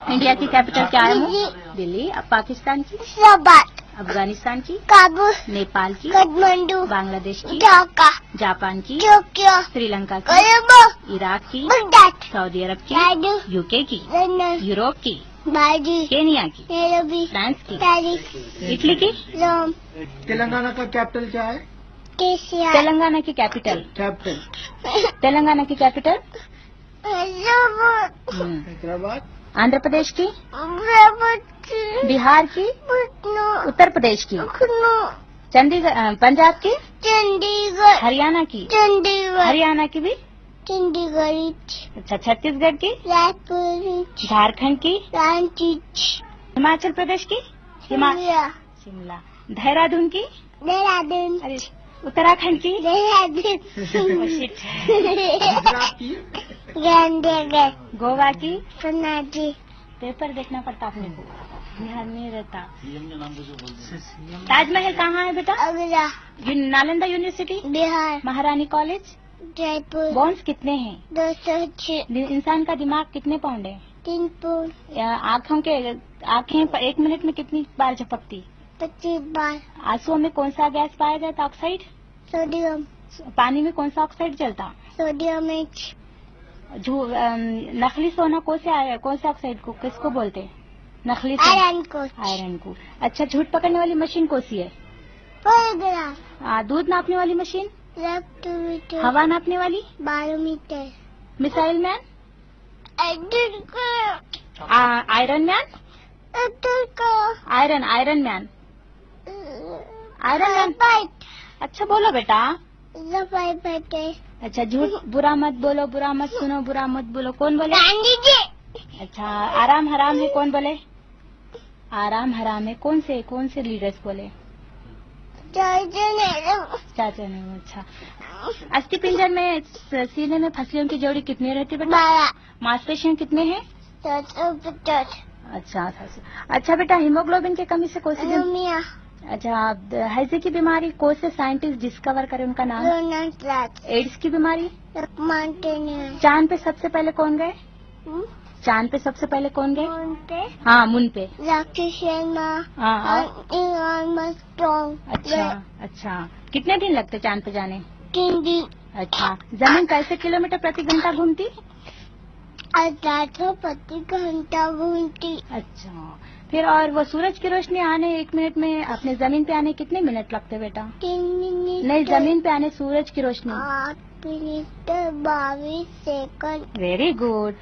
India की capital क्या है? दिल्ली। अब पाकिस्तान की? इस्लामाबाद। अफगानिस्तान की? काबुल। नेपाल की? काठमांडू। बांग्लादेश की? ढाका। जापान की? टोक्यो। श्रीलंका की? कोलंबो। इराक की? बगदाद। सऊदी अरब की? लंदन। यूके की? लंदन। यूरोप की? बाली। केनिया की? नैरोबी। फ्रांस की? पेरिस। इटली की? रोम। तेलंगाना का कैपिटल क्या है? केसिया। तेलंगाना की कैपिटल? तेलंगाना की कैपिटल? हैदराबाद। आंध्र प्रदेश की? बिहार की? उत्तर प्रदेश की? चंडीगढ़। पंजाब की? चंडीगढ़। हरियाणा की? चंडीगढ़। हरियाणा की भी? चंडीगढ़। अच्छा, छत्तीसगढ़ की? रायपुर। झारखंड की? रांची। हिमाचल प्रदेश की? शिमला। देहरादून की? देहरादून। अरे, उत्तराखंड की? देहरादून। शिट। गुजरात की? गांधीनगर। गोवा की? पनाजी। पेपर देखना पड़ता अपने को, ध्यान नहीं रहता। ताजमहल कहाँ है बेटा? आगरा। नालंदा यूनिवर्सिटी? बिहार। महारानी कॉलेज? जयपुर। बोन्स कितने हैं? 206। इंसान का दिमाग कितने पाउंड है? 3 पौंड। आंखें 1 मिनट में कितनी बार झपकती? 25 बार। आंसुओं में कौन सा गैस पाया जाता? ऑक्साइड। सोडियम। पानी में कौन सा ऑक्साइड जलता? Sodium H। नकली सोना कौन से ऑक्साइड को किसको बोलते हैं? नकली सोना? आयरन को। आयरन को। अच्छा, झूठ पकड़ने वाली मशीन कौन सी है? फोटोग्राफ। दूध नापने वाली मशीन? लैपटॉप। हवा नापने वाली? Barometer. Missile man? Edit. Iron man? Iron man? Iron man. Pipe. अच्छा बोलो बेटा। पाइप। अच्छा, झूठ बुरा मत बोलो, बुरा मत सुनो, बुरा मत बोलो। कौन बोले? गांधी जी। अच्छा, आराम हराम है कौन बोले? आराम हराम है कौन से लीडर्स बोले? चाचा ने। अच्छा, अस्थि पिंजर में सीने में फसलियों की जोड़ी कितनी रहती है बेटा? 12। मांसपेशियां कितने हैं? 750। अच्छा बेटा, हीमोग्लोबिन की कमी से कौन सी एनीमिया। अच्छा, हैजे की बीमारी कौन से साइंटिस्ट डिस्कवर करे, उनका नाम? एड्स की बीमारी? माउंटेनियर। चांद पे सबसे पहले कौन गए? चांद पे सबसे पहले कौन गए? मून पे। राकेश शर्मा। अच्छा, कितने दिन लगते चांद पे जाने? 3 दिन। अच्छा, जमीन कैसे किलोमीटर प्रति घंटा घूमती? 1800 प्रति घंटा घूमती। अच्छा, फिर और वो सूरज की रोशनी आने 1 मिनट में अपने जमीन पे आने कितने मिनट लगते बेटा? 3 मिनट। नहीं, जमीन पे आने सूरज की रोशनी। 8 मिनट 22 सेकंड। Very good.